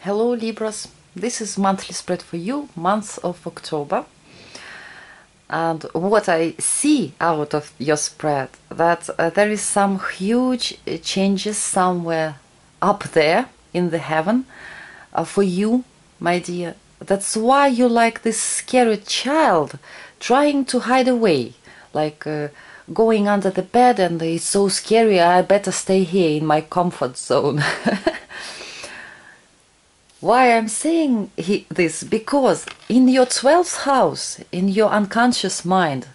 Hello Libras, this is monthly spread for you, month of October. And what I see out of your spread, that there is some huge changes somewhere up there in the heaven for you, my dear. That's why you like this scary child trying to hide away, like going under the bed and it's so scary, I better stay here in my comfort zone. Why I'm saying this? Because in your 12th house, in your unconscious mind,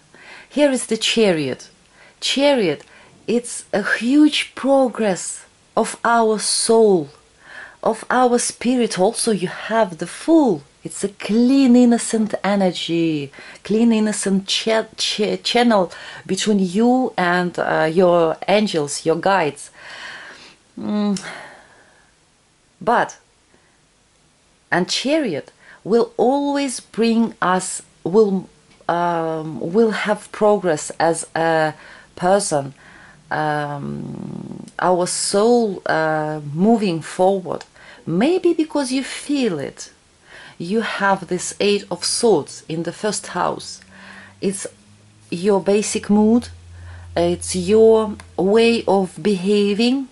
here is the chariot. Chariot, it's a huge progress of our soul, of our spirit. Also, you have the Fool. It's a clean, innocent energy, clean, innocent channel between you and your angels, your guides. But and chariot will always bring us, will have progress as a person, our soul moving forward. Maybe because you feel it. You have this 8 of Swords in the first house. It's your basic mood. It's your way of behaving.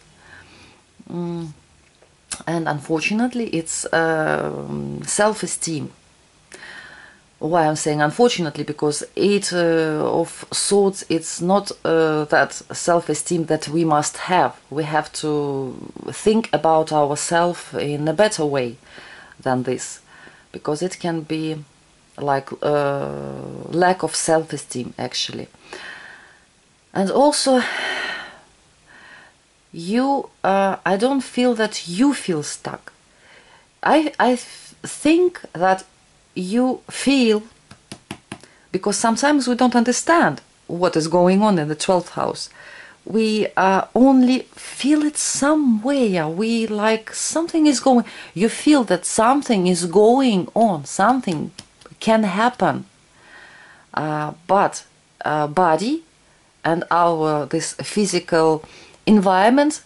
And unfortunately it's self-esteem. Why I'm saying unfortunately? Because 8 of Swords, it's not that self-esteem that we must have. We have to think about ourselves in a better way than this, because it can be like lack of self-esteem actually. And also you, I don't feel that you feel stuck. I think that you feel, because sometimes we don't understand what is going on in the 12th house. We only feel it somewhere. We like something is going. You feel that something is going on. Something can happen. But body and our this physical environment,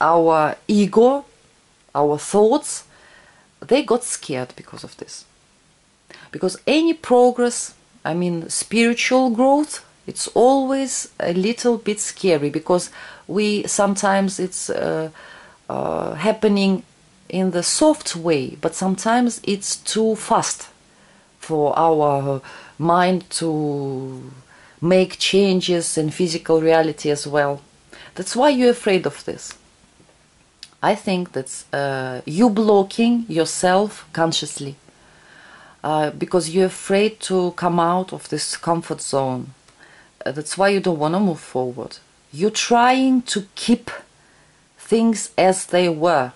our ego, our thoughts, they got scared because of this. Because any progress, I mean spiritual growth, it's always a little bit scary, because we sometimes it's happening in the soft way, but sometimes it's too fast for our mind to make changes in physical reality as well. That's why you're afraid of this. I think that's you blocking yourself consciously, because you're afraid to come out of this comfort zone. That's why you don't want to move forward. You're trying to keep things as they were.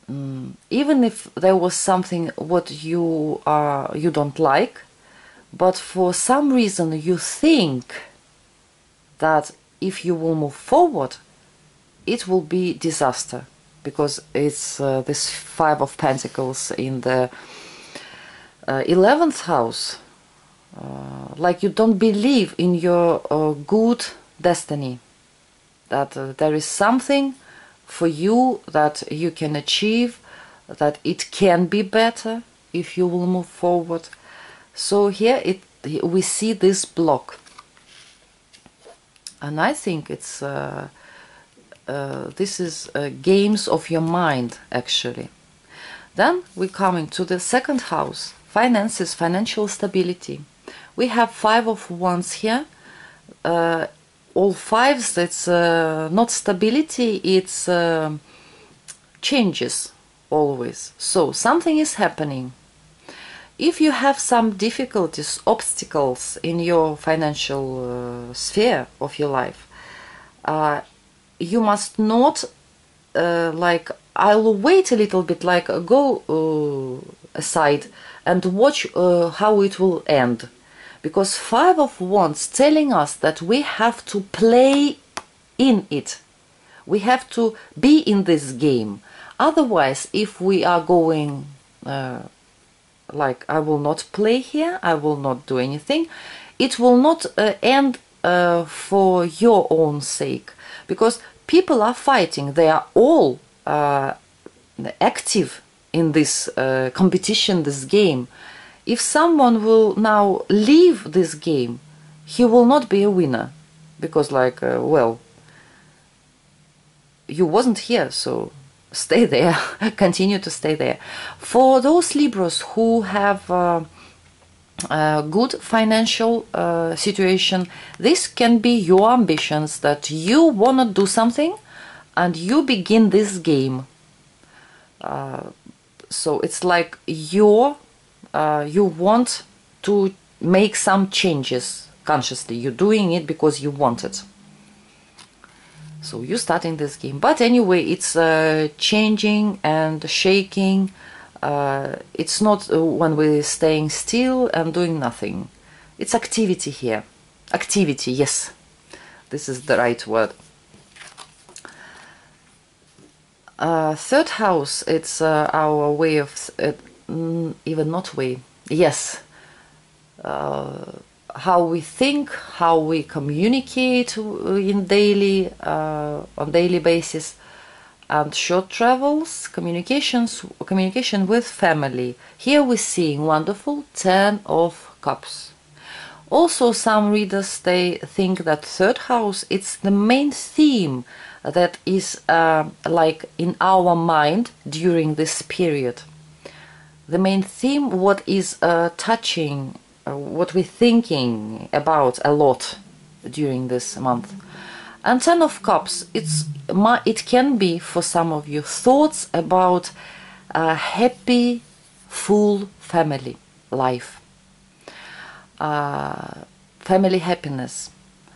Even if there was something what you don't like, but for some reason you think that if you will move forward, it will be disaster, because it's this 5 of Pentacles in the 11th house. Like you don't believe in your good destiny, that there is something for you that you can achieve, that it can be better if you will move forward. So here we see this block, and I think it's this is games of your mind actually. Then we come into the 2nd house, finances, financial stability. We have 5 of Wands here. All 5s, it's not stability, it's changes always. So something is happening. If you have some difficulties, obstacles in your financial sphere of your life, you must not like, I'll wait a little bit, like go aside and watch how it will end. Because 5 of Wands telling us that we have to play in it. We have to be in this game. Otherwise, if we are going like, I will not play here, I will not do anything, it will not end for your own sake. Because people are fighting, they are all active in this competition, this game, if someone will now leave this game, he will not be a winner, because like, well, you wasn't here, so stay there, continue to stay there. For those Libras who have a good financial situation, this can be your ambitions, that you want to do something and you begin this game. So it's like you want to make some changes consciously. You're doing it because you want it. So you're starting this game. But anyway, it's changing and shaking. It's not when we're staying still and doing nothing. It's activity here. Activity, yes. This is the right word. Third house, it's our way of, even not way, yes, how we think, how we communicate in on daily basis, and short travels, communication with family. Here we're seeing wonderful 10 of Cups. Also, some readers, they think that third house, it's the main theme that is like in our mind during this period. The main theme, what is touching, what we're thinking about a lot during this month. And 10 of Cups, it can be for some of you thoughts about a happy, full family life, family happiness.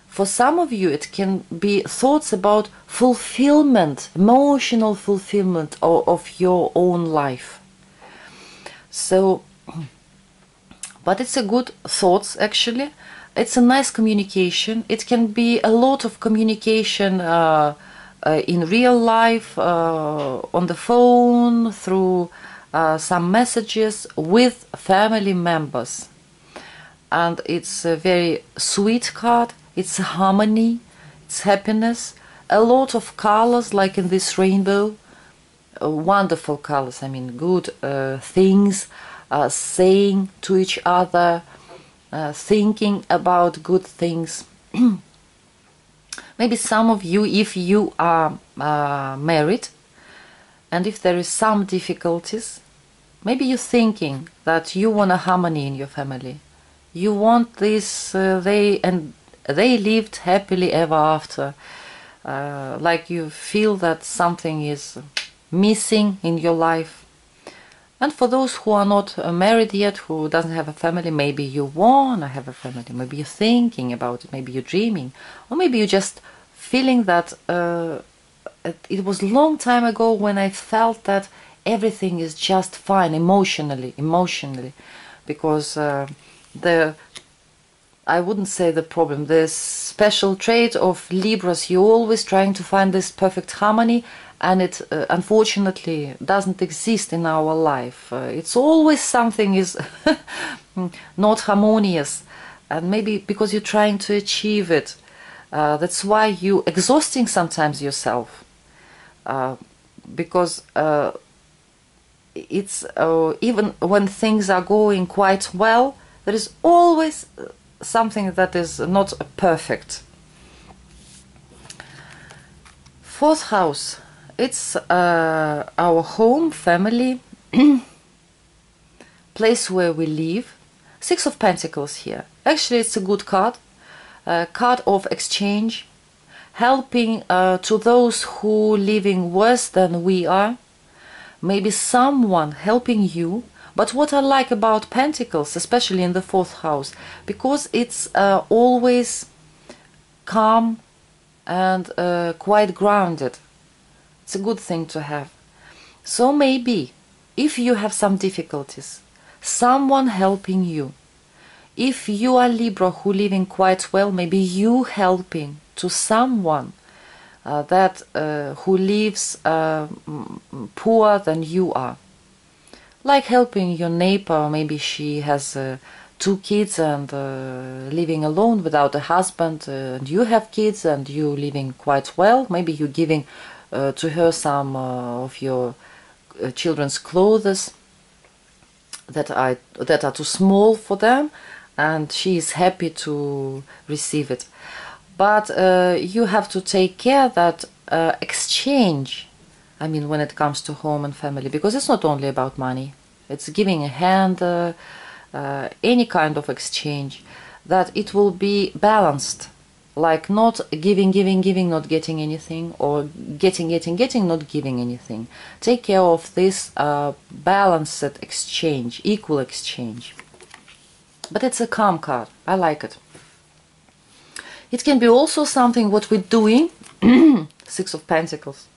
For some of you, it can be thoughts about fulfillment, emotional fulfillment of your own life. So, but it's a good thoughts actually. It's a nice communication. It can be a lot of communication in real life, on the phone, through some messages with family members. And it's a very sweet card. It's harmony, it's happiness, a lot of colors like in this rainbow, wonderful colors, I mean good things, saying to each other, thinking about good things. Maybe some of you, if you are married and if there is some difficulties, maybe you're thinking that you want a harmony in your family. You want this, they lived happily ever after, like you feel that something is missing in your life. And for those who are not married yet, who doesn't have a family, maybe you want to have a family, maybe you're thinking about it, maybe you're dreaming, or maybe you're just feeling that it was a long time ago when I felt that everything is just fine emotionally, because I wouldn't say the problem, the special trait of Libras, you're always trying to find this perfect harmony, and it unfortunately doesn't exist in our life. It's always something is not harmonious, and maybe because you're trying to achieve it, that's why you're exhausting sometimes yourself, because it's even when things are going quite well, there is always something that is not perfect. Fourth house, it's our home, family, place where we live. Six of Pentacles here. Actually, it's a good card. Card of exchange, helping to those who living worse than we are. Maybe someone helping you. But what I like about Pentacles, especially in the fourth house, because it's always calm and quite grounded. It's a good thing to have. So maybe, if you have some difficulties, someone helping you. If you are Libra who living quite well, maybe you helping to someone who lives poorer than you are. Like helping your neighbor, maybe she has 2 kids and living alone without a husband, and you have kids and you living quite well. Maybe you're giving to her some of your children's clothes that are too small for them, and she is happy to receive it. But you have to take care that exchange, I mean, when it comes to home and family, because it's not only about money, it's giving a hand, any kind of exchange, that it will be balanced, like not giving, not getting anything, or getting, not giving anything. Take care of this balanced exchange, equal exchange. But it's a calm card. I like it. It can be also something what we're doing, Six of Pentacles,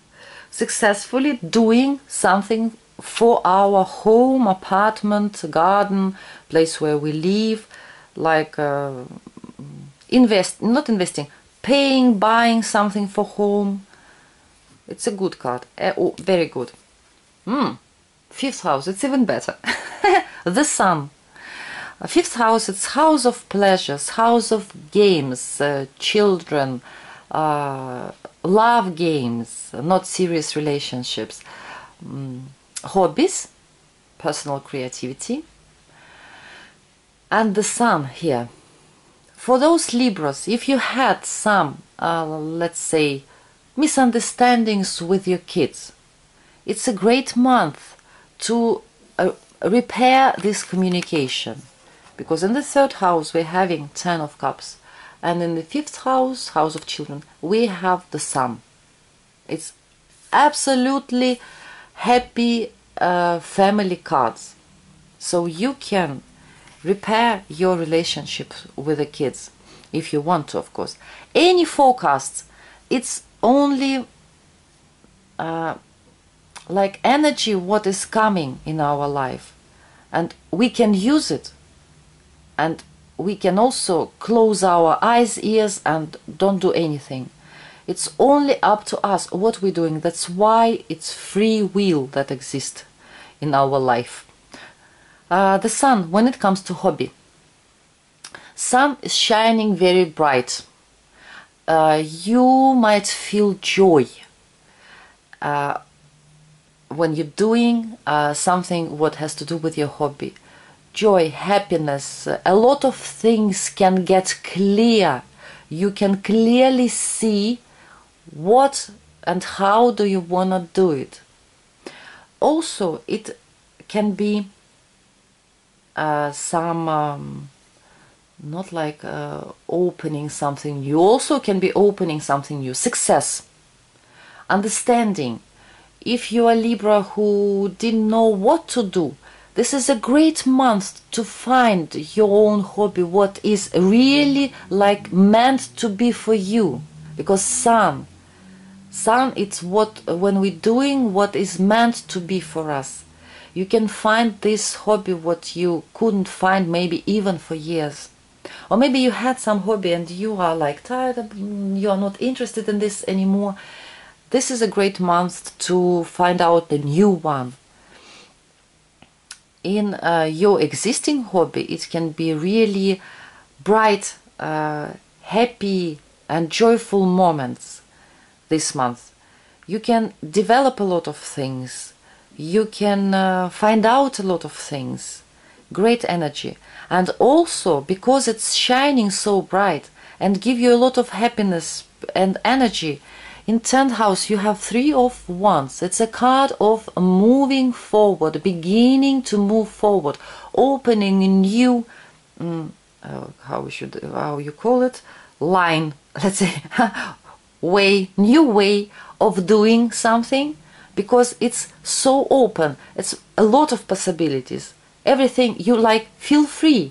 successfully doing something for our home, apartment, garden, place where we live, like paying, buying something for home. It's a good card. Oh, very good. Fifth house, it's even better. The Sun. Fifth house, it's house of pleasures, house of games, children, love games, not serious relationships, hobbies, personal creativity. And the Sun here. For those Libras, if you had some, let's say, misunderstandings with your kids, it's a great month to repair this communication. Because in the third house we're having Ten of Cups, and in the fifth house, house of children, we have the Sun. It's absolutely happy family cards. So you can repair your relationship with the kids, if you want to, of course. Any forecasts, it's only like energy, what is coming in our life, and we can use it. And we can also close our eyes, ears, and don't do anything. It's only up to us what we're doing. That's why it's free will that exists in our life. The Sun, when it comes to hobby, Sun is shining very bright. You might feel joy when you're doing something what has to do with your hobby. Joy, happiness, a lot of things can get clear. You can clearly see what and how do you want to do it. Also, it can be some, not like opening something new, also can be opening something new. Success, understanding. If you are Libra who didn't know what to do, this is a great month to find your own hobby, what is really like meant to be for you. Because Sun, it's what, when we're doing what is meant to be for us. You can find this hobby what you couldn't find maybe even for years. Or maybe you had some hobby and you are like tired, you are not interested in this anymore. This is a great month to find out a new one. In your existing hobby, it can be really bright, happy and joyful moments this month. You can develop a lot of things. You can find out a lot of things. Great energy. And also, because it's shining so bright and give you a lot of happiness and energy, in 10th house you have Three of Wands. It's a card of moving forward, beginning to move forward, opening a new, how you call it, line, let's say, new way of doing something, because it's so open. It's a lot of possibilities. Everything you like, feel free.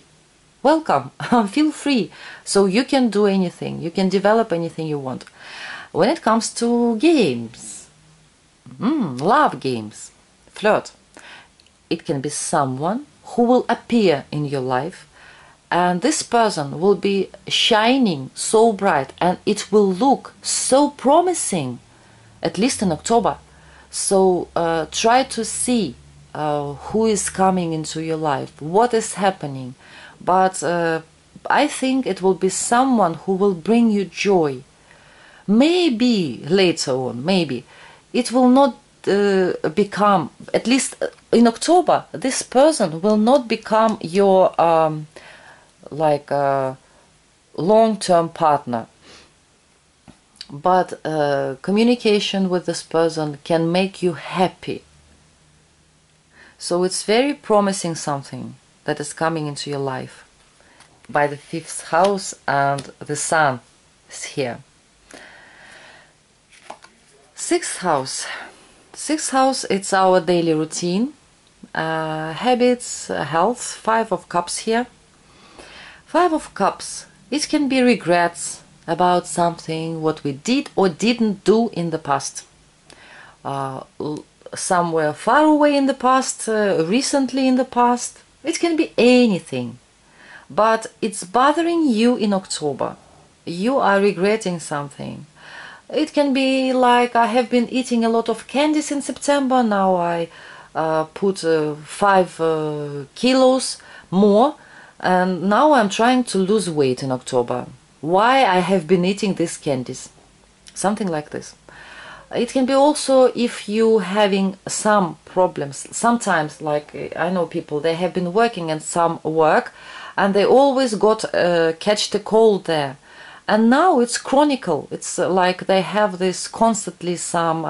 Welcome, feel free. So you can do anything, you can develop anything you want. When it comes to games, love games, flirt, it can be someone who will appear in your life, and this person will be shining so bright and it will look so promising, at least in October. So try to see who is coming into your life, what is happening. But I think it will be someone who will bring you joy. Maybe later on, maybe it will not become, at least in October, this person will not become your like long-term partner. But communication with this person can make you happy. So it's very promising, something that is coming into your life by the 5th house, and the sun is here. 6th house. 6th house, it's our daily routine, habits, health. 5 of Cups here. 5 of Cups, it can be regrets about something what we did or didn't do in the past. Somewhere far away in the past, recently in the past. It can be anything. But it's bothering you in October. You are regretting something. It can be like, I have been eating a lot of candies in September. Now I put 5 kilos more. And now I'm trying to lose weight in October. Why I have been eating these candies? Something like this. It can be also if you having some problems. Sometimes, like I know people, they have been working in some work and they always got catch the cold there. And now it's chronicle. It's like they have this constantly some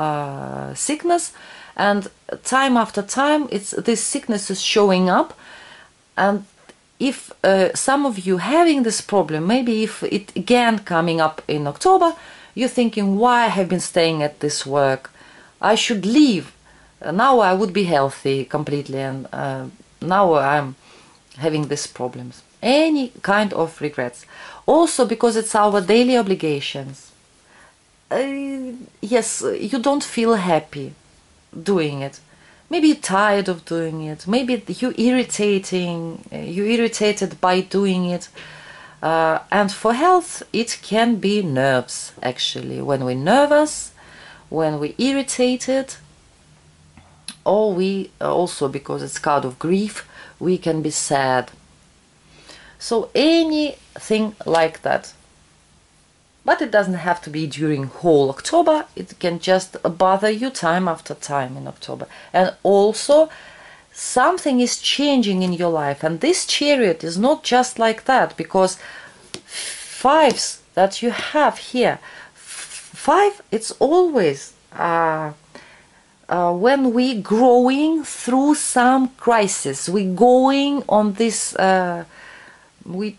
sickness, and time after time this sickness is showing up. And if some of you having this problem, maybe if it again coming up in October, you're thinking, why I have been staying at this work? I should leave. Now I would be healthy completely, and now I'm having these problems. Any kind of regrets. Also because it's our daily obligations. Yes, you don't feel happy doing it. Maybe you're tired of doing it. Maybe you're irritated by doing it. And for health, it can be nerves, actually. When we're nervous, when we're irritated, or we also, because it's card of grief, we can be sad. So anything like that. But it doesn't have to be during whole October. It can just bother you time after time in October. And also, something is changing in your life. And this Chariot is not just like that, because 5s that you have here, 5, it's always when we growing through some crisis, we going on this,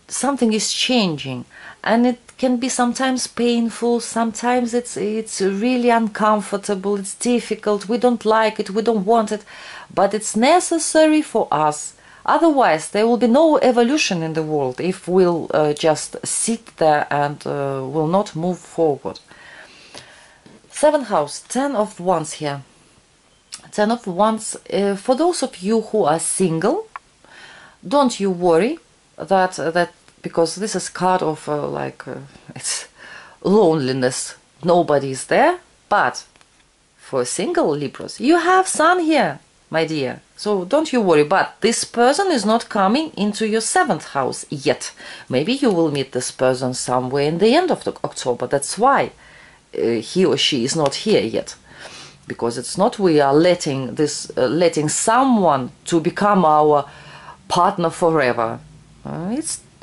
something is changing, and it can be sometimes painful, sometimes it's really uncomfortable, it's difficult, we don't like it, we don't want it, but it's necessary for us. Otherwise there will be no evolution in the world if we'll just sit there and will not move forward. 7th house, 10 of Wands here. 10 of Wands, for those of you who are single, don't you worry that because this is card of it's loneliness, nobody is there. But for single Libras, you have Sun here, my dear, so don't you worry. But this person is not coming into your 7th house yet. Maybe you will meet this person somewhere in the end of October. That's why he or she is not here yet, because it's not we are letting letting someone to become our partner forever.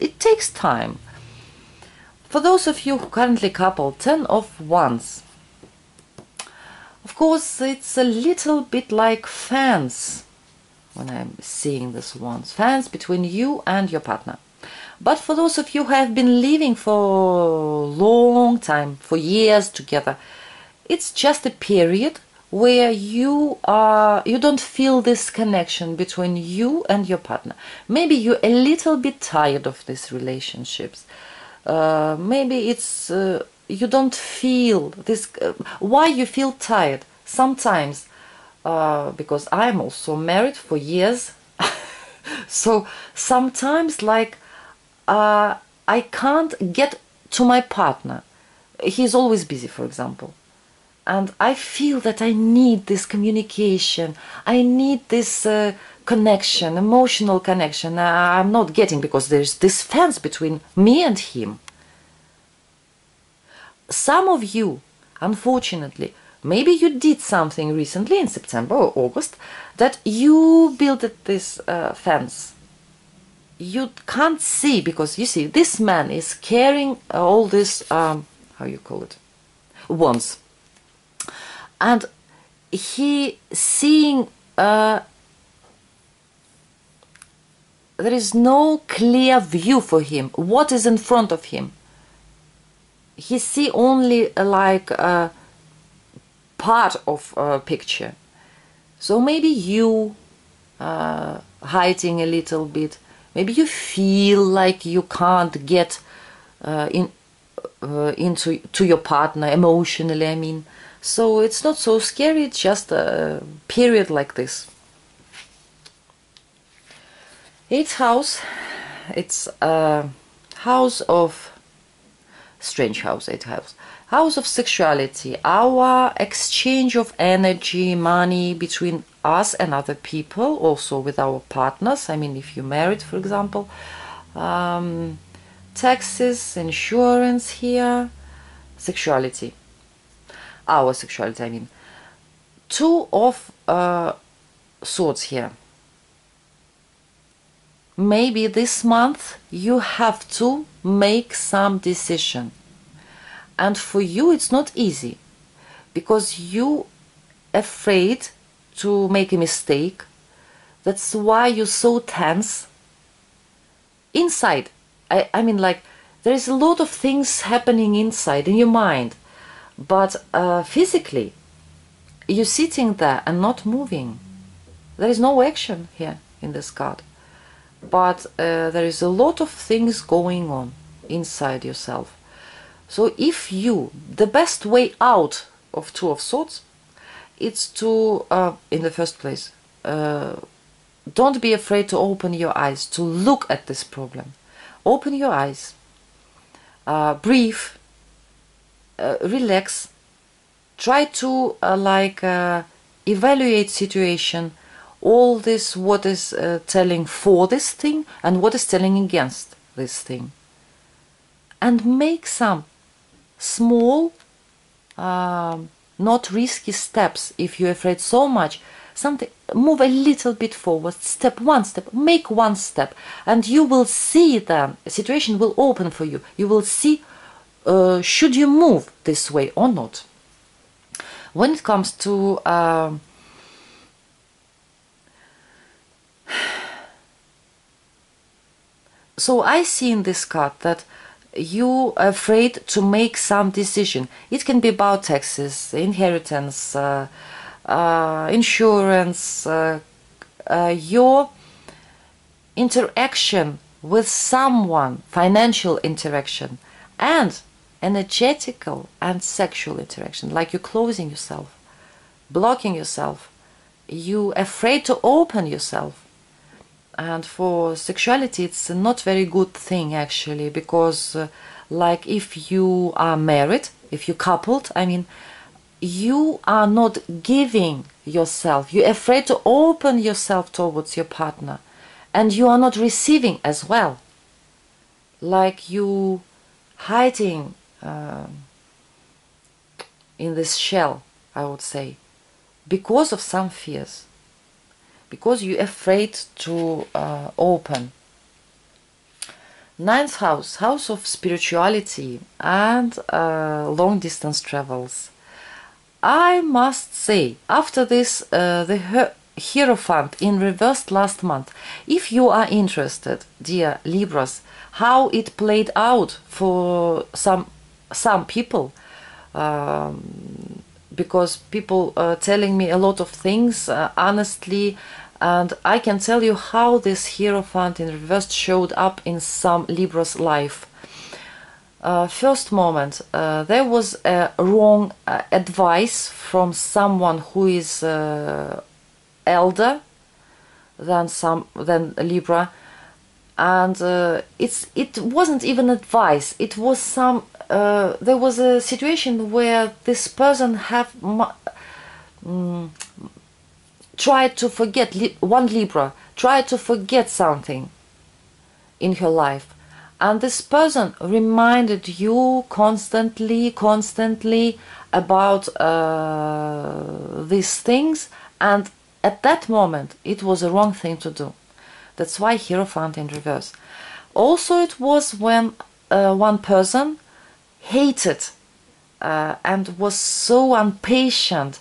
It takes time. For those of you who currently coupled, 10 of Wands. Of course, it's a little bit like fans when I'm seeing this Wands. Fans between you and your partner. But for those of you who have been living for a long time, for years together, it's just a period where you don't feel this connection between you and your partner. Maybe you're a little bit tired of these relationships. Maybe it's you don't feel this. Why you feel tired? Sometimes because I'm also married for years, so sometimes like I can't get to my partner. He's always busy, for example. And I feel that I need this communication. I need this connection, emotional connection. I'm not getting, because there's this fence between me and him. Some of you, unfortunately, Maybe you did something recently in September or August that you built this fence. You can't see, because you see this man is carrying all this how you call it, wands, and he seeing there is no clear view for him what is in front of him. He see only like part of a picture. So maybe you hiding a little bit. Maybe you feel like you can't get into your partner emotionally, I mean. So it's not so scary, it's just a period like this. 8th house, it's a house of, strange house, 8th house. House of sexuality, our exchange of energy, money between us and other people, also with our partners. I mean, if you're married, for example. Taxes, insurance here, sexuality. Our sexuality, I mean. 2 of swords here. Maybe this month you have to make some decision. And for you it's not easy, because you afraid to make a mistake. That's why you're so tense inside. I mean, like, there is a lot of things happening inside in your mind, but physically you're sitting there and not moving. There is no action here in this card, but there is a lot of things going on inside yourself. So if you, the best way out of 2 of swords, it's to, in the first place, don't be afraid to open your eyes, to look at this problem. Open your eyes, breathe, relax, try to evaluate situation, all this, what is telling for this thing and what is telling against this thing. And make some small, not risky steps. If you're afraid so much, something, move a little bit forward, one step, make one step, and you will see then a situation will open for you. You will see should you move this way or not. When it comes to so I see in this card that you are afraid to make some decision. It can be about taxes, inheritance, insurance, your interaction with someone, financial interaction, and energetical and sexual interaction, like you're closing yourself, blocking yourself, you're afraid to open yourself. And for sexuality it's a not very good thing actually, because like if you are married, if you're coupled, I mean, you are not giving yourself, you're afraid to open yourself towards your partner, and you are not receiving as well, like you hiding in this shell, I would say, because of some fears, because you're afraid to open. 9th house, house of spirituality and long distance travels. I must say, after this, the Hierophant in reversed last month, if you are interested, dear Libras, how it played out for some people, because people are telling me a lot of things honestly, and I can tell you how this Hierophant in reverse showed up in some Libras' life. First moment, there was a wrong advice from someone who is elder than Libra, and it wasn't even advice. It was some there was a situation where this person have tried to forget, one Libra tried to forget something in her life, and this person reminded you constantly about these things, and at that moment it was a wrong thing to do. That's why Hierophant in reverse. Also, it was when one person hated and was so impatient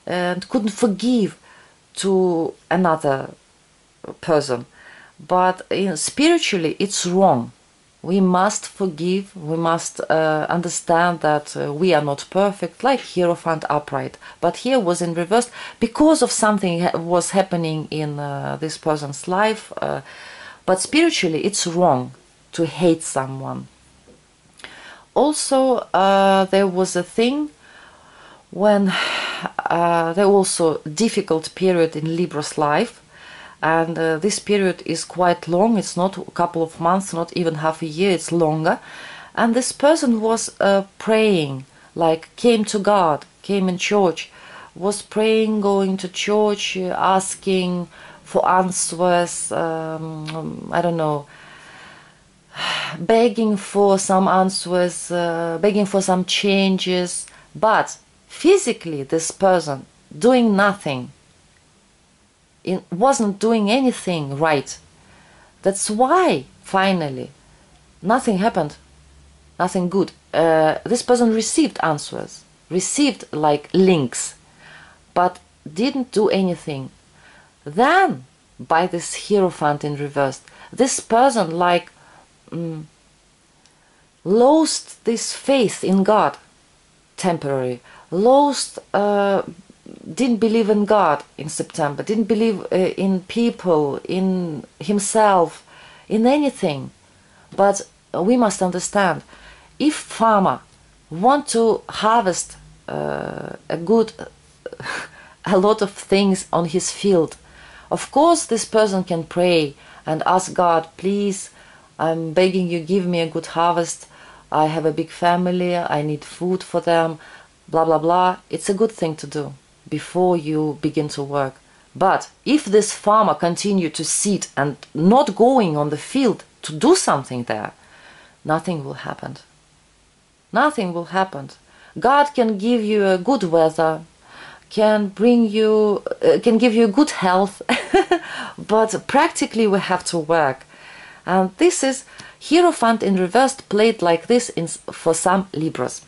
and couldn't forgive to another person. But spiritually, it's wrong. We must forgive, we must understand that we are not perfect, like Hierophant upright. But here was in reverse because of something was happening in this person's life. But spiritually, it's wrong to hate someone. Also, there was a thing when there was also a difficult period in Libra's life, and this period is quite long. It's not a couple of months, not even half a year, it's longer. And this person was praying, like came to God, came in church, was praying, going to church, asking for answers, I don't know, begging for some answers, begging for some changes, but physically this person doing nothing, wasn't doing anything right. That's why finally nothing happened, nothing good. This person received answers, received like links, but didn't do anything. Then by this Hierophant in reverse, this person like lost this faith in God temporarily, lost, didn't believe in God in September, didn't believe in people, in himself, in anything. But we must understand, if farmer want to harvest a lot of things on his field, of course this person can pray and ask God, please, I'm begging you, give me a good harvest. I have a big family, I need food for them, blah blah blah. It's a good thing to do before you begin to work. But if this farmer continue to sit and not going on the field to do something there, nothing will happen. Nothing will happen. God can give you a good weather, can bring you, can give you good health, but practically we have to work. And this is Hierophant in reverse played like this for some Libras.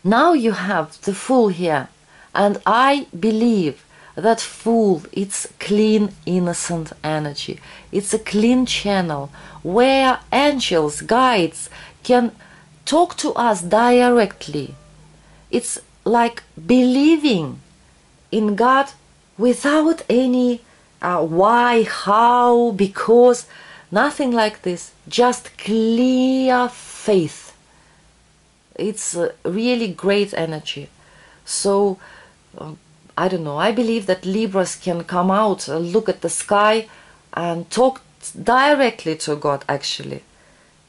Now you have the Fool here, and I believe that Fool, it's clean, innocent energy. It's a clean channel where angels, guides can talk to us directly. It's like believing in God without any why, how, because, nothing like this, just clear faith. It's a really great energy. So, I don't know, I believe that Libras can come out, look at the sky and talk directly to God actually.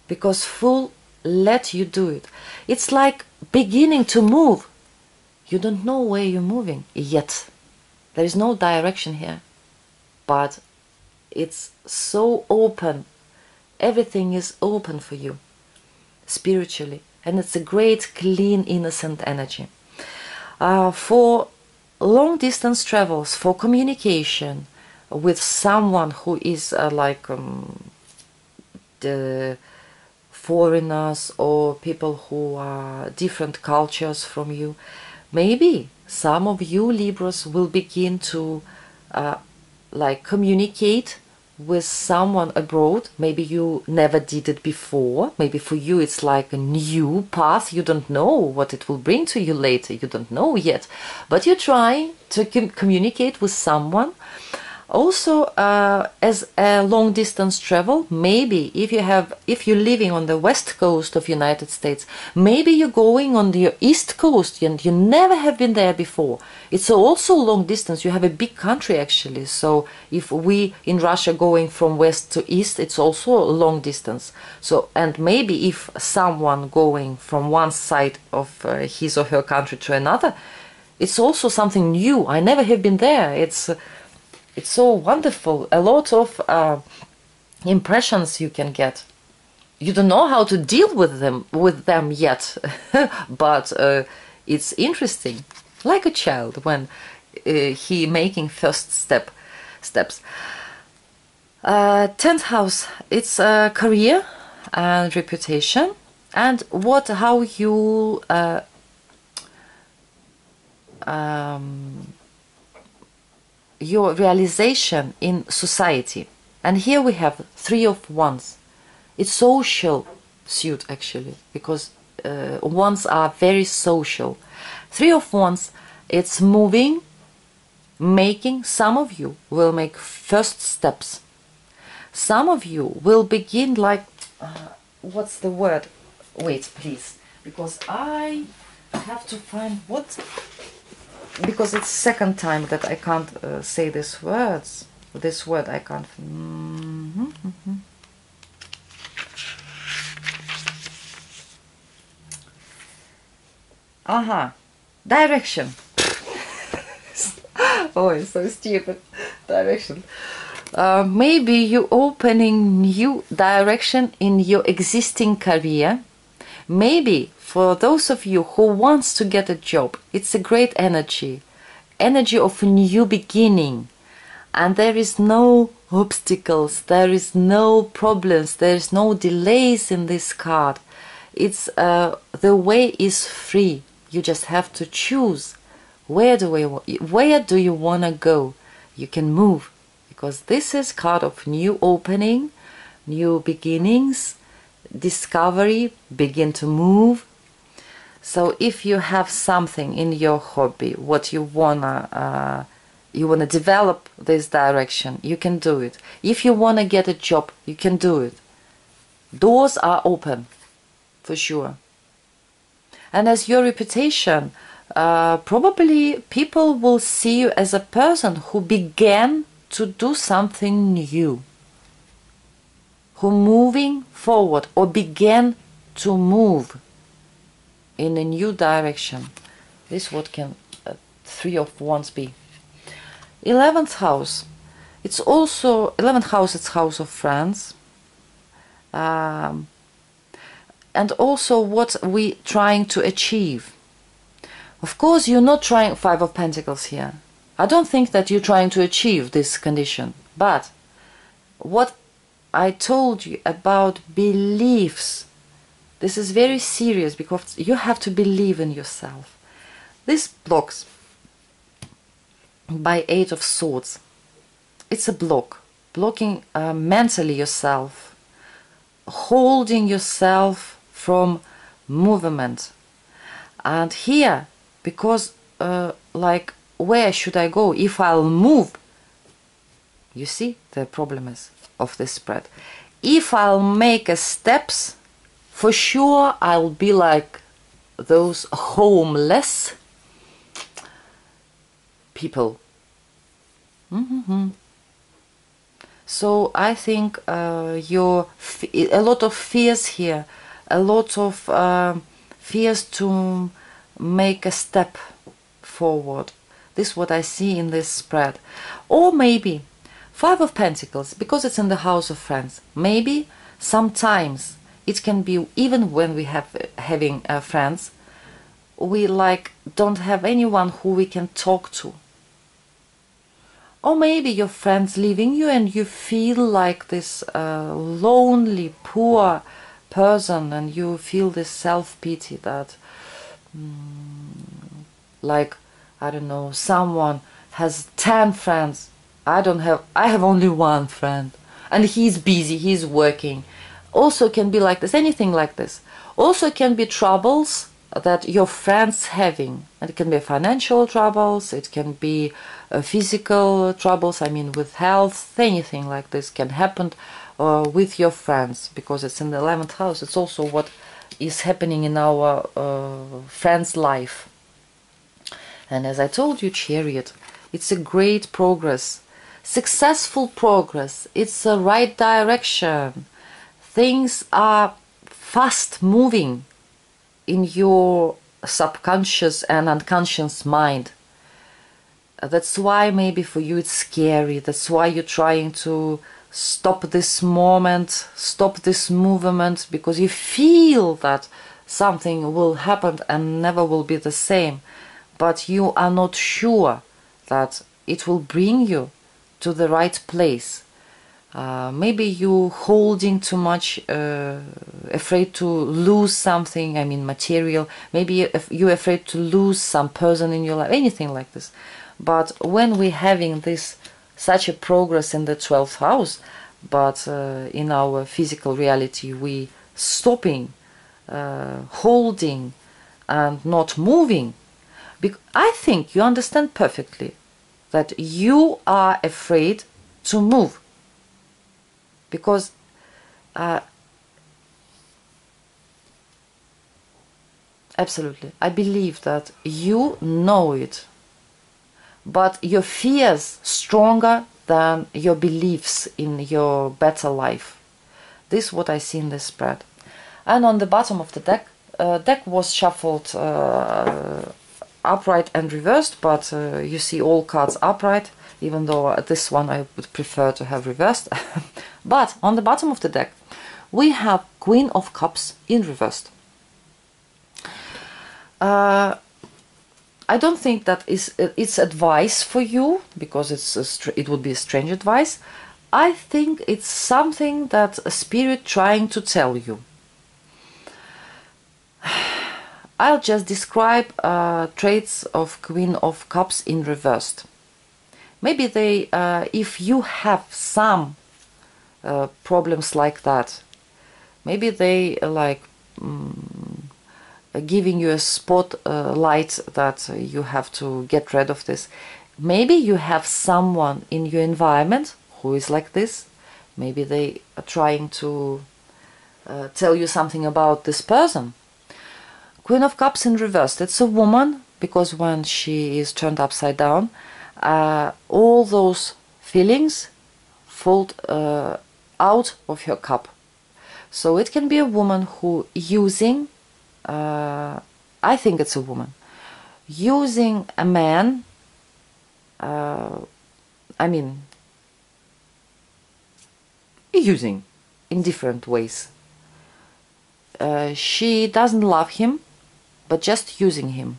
Because Fool let you do it. It's like beginning to move. You don't know where you're moving yet. There is no direction here. But it's so open. Everything is open for you spiritually, and it's a great, clean, innocent energy. For long distance travels, for communication with someone who is like the foreigners or people who are different cultures from you, maybe some of you Libras will begin to like communicate with someone abroad. Maybe you never did it before. Maybe for you it's like a new path. You don't know what it will bring to you later. You don't know yet. But you're trying to communicate with someone. Also, as a long distance travel, maybe if you're living on the west coast of United States, maybe you're going on the east coast and you never have been there before. It's also long distance. You have a big country actually. So if we in Russia going from west to east, it's also a long distance. So, and maybe if someone going from one side of his or her country to another, it's also something new. I never have been there. It's so wonderful. A lot of impressions you can get. you don't know how to deal with them yet, but it's interesting, like a child when he making first steps. 10th house, it's career and reputation, and how you your realization in society. And here we have 3 of Wands. It's social suit actually, because Wands are very social. 3 of Wands, it's moving, making. Some of you will make first steps. Some of you will begin like, what's the word? Wait, please, because I have to find what, because it's second time that I can't say this word I can't. Direction. Oh, it's so stupid. Direction. Maybe you opening new direction in your existing career. Maybe for those of you who wants to get a job, it's a great energy of a new beginning, and there is no obstacles, there is no problems, there is no delays in this card. It's the way is free. You just have to choose where do you want to go. You can move, because this is card of new opening, new beginnings, discovery, begin to move. So if you have something in your hobby, what you wanna develop this direction, you can do it. If you wanna get a job, you can do it. Doors are open, for sure. And as your reputation, probably people will see you as a person who began to do something new, who moving forward or began to move in a new direction. This what can 3 of Wands be. 11th house, it's also 11th house, it's house of friends, and also what we trying to achieve. Of course you're not trying 5 of Pentacles here. I don't think that you're trying to achieve this condition, but what I told you about beliefs, this is very serious, because you have to believe in yourself. This blocks by 8 of Swords. It's a blocking mentally yourself, holding yourself from movement. And here, because like, where should I go if I'll move? You see the problem is of this spread. If I'll make a steps, for sure I'll be like those homeless people. So I think a lot of fears here, a lot of fears to make a step forward. This is what I see in this spread. Or maybe 5 of Pentacles, because it's in the house of friends. Maybe sometimes it can be, even when we having friends, we like don't have anyone who we can talk to. Or maybe your friends leaving you and you feel like this lonely, poor person, and you feel this self-pity that like, I don't know, someone has 10 friends. I have only 1 friend, and he's busy, he's working. Also can be like this, anything like this. Also can be troubles that your friends having, and it can be financial troubles, it can be physical troubles, I mean with health, anything like this can happen with your friends, because it's in the 11th house. It's also what is happening in our friends' life. And as I told you, Chariot, it's a great progress, successful progress. It's the right direction. Things are fast moving in your subconscious and unconscious mind. That's why maybe for you it's scary. That's why you're trying to stop this moment, stop this movement, because you feel that something will happen and never will be the same, but you are not sure that it will bring you to the right place. Maybe you holding too much, afraid to lose something, I mean material. Maybe you're afraid to lose some person in your life, anything like this. But when we're having this such a progress in the 12th house, but in our physical reality we stopping, holding and not moving, I think you understand perfectly that you are afraid to move. Because absolutely, I believe that you know it, but your fears stronger than your beliefs in your better life. This is what I see in this spread. And on the bottom of the deck was shuffled upright and reversed, but you see all cards upright, even though this one I would prefer to have reversed. But on the bottom of the deck we have Queen of Cups in reversed. I don't think that it's advice for you, because it would be a strange advice. I think it's something that a spirit trying to tell you. I'll just describe traits of Queen of Cups in reversed. Maybe they, if you have some problems like that, maybe they like giving you a spotlight that you have to get rid of this. Maybe you have someone in your environment who is like this. Maybe they are trying to tell you something about this person. Queen of Cups in reversed, it's a woman, because when she is turned upside down, all those feelings fall out of her cup. So it can be a woman who using, I think it's a woman, using a man, I mean, using in different ways. She doesn't love him, but just using him.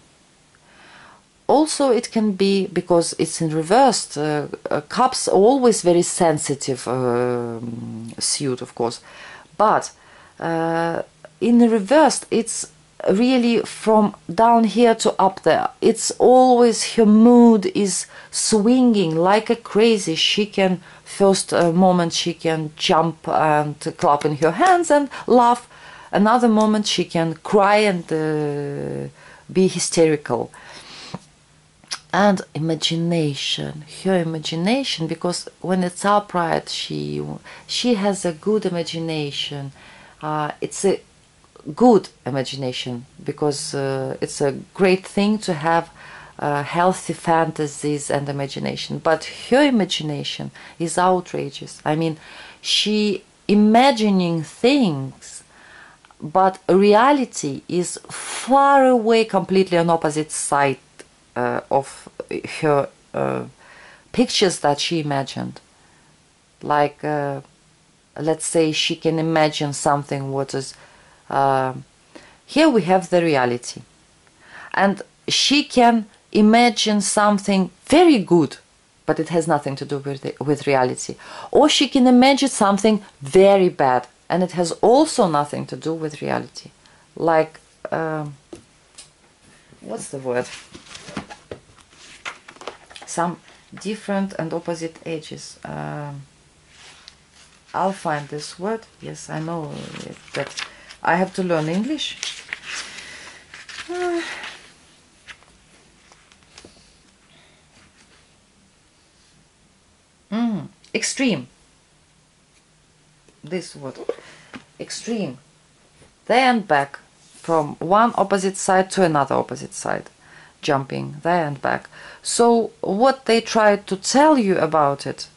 Also, it can be, because it's in reversed, cups are always very sensitive suit, of course, but in the reversed it's really from down here to up there. It's always, her mood is swinging like a crazy. She can, first moment she can jump and clap in her hands and laugh, another moment she can cry and be hysterical. And imagination, her imagination, because when it's upright she has a good imagination. It's a good imagination, because it's a great thing to have healthy fantasies and imagination. But her imagination is outrageous. I mean, she imagining things, but reality is far away, completely on opposite side of her pictures that she imagined. Like, let's say she can imagine something what is here we have the reality, and she can imagine something very good, but it has nothing to do with reality. Or she can imagine something very bad, and it has also nothing to do with reality. Like, what's the word? Some different and opposite edges. I'll find this word. Yes, I know that I have to learn English. Extreme. This word. Extreme. There and back. From one opposite side to another opposite side. Jumping there and back. So what they try to tell you about it,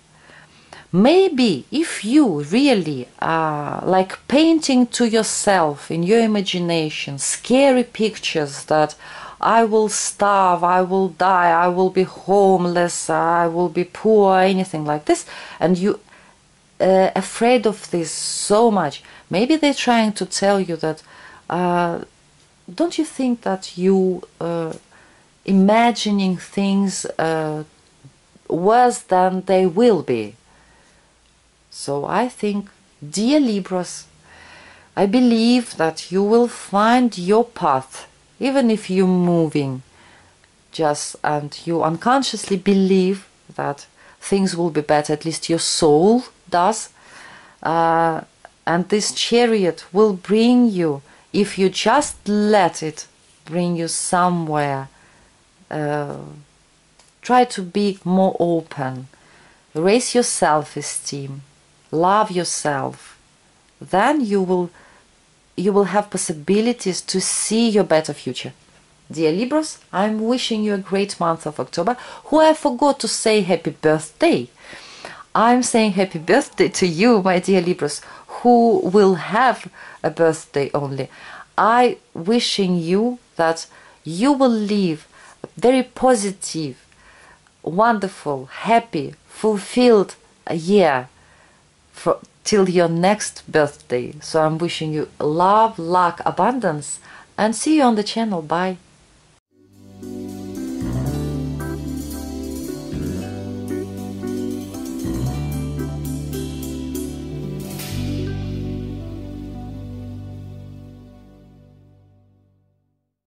maybe if you really are like painting to yourself in your imagination scary pictures that I will starve, I will die, I will be homeless, I will be poor, anything like this, and you afraid of this so much. Maybe they're trying to tell you that, don't you think that you imagining things worse than they will be? So I think, dear Libras, I believe that you will find your path, even if you're moving, and you unconsciously believe that things will be better, at least your soul does, and this chariot will bring you, if you just let it bring you somewhere. Try to be more open, raise your self-esteem, love yourself. Then you will have possibilities to see your better future. Dear Libras, I'm wishing you a great month of October. Who I forgot to say happy birthday. I'm saying happy birthday to you, my dear Libras, who will have a birthday only. I wishing you that you will live a very positive, wonderful, happy, fulfilled year till your next birthday. So I'm wishing you love, luck, abundance, and see you on the channel. Bye.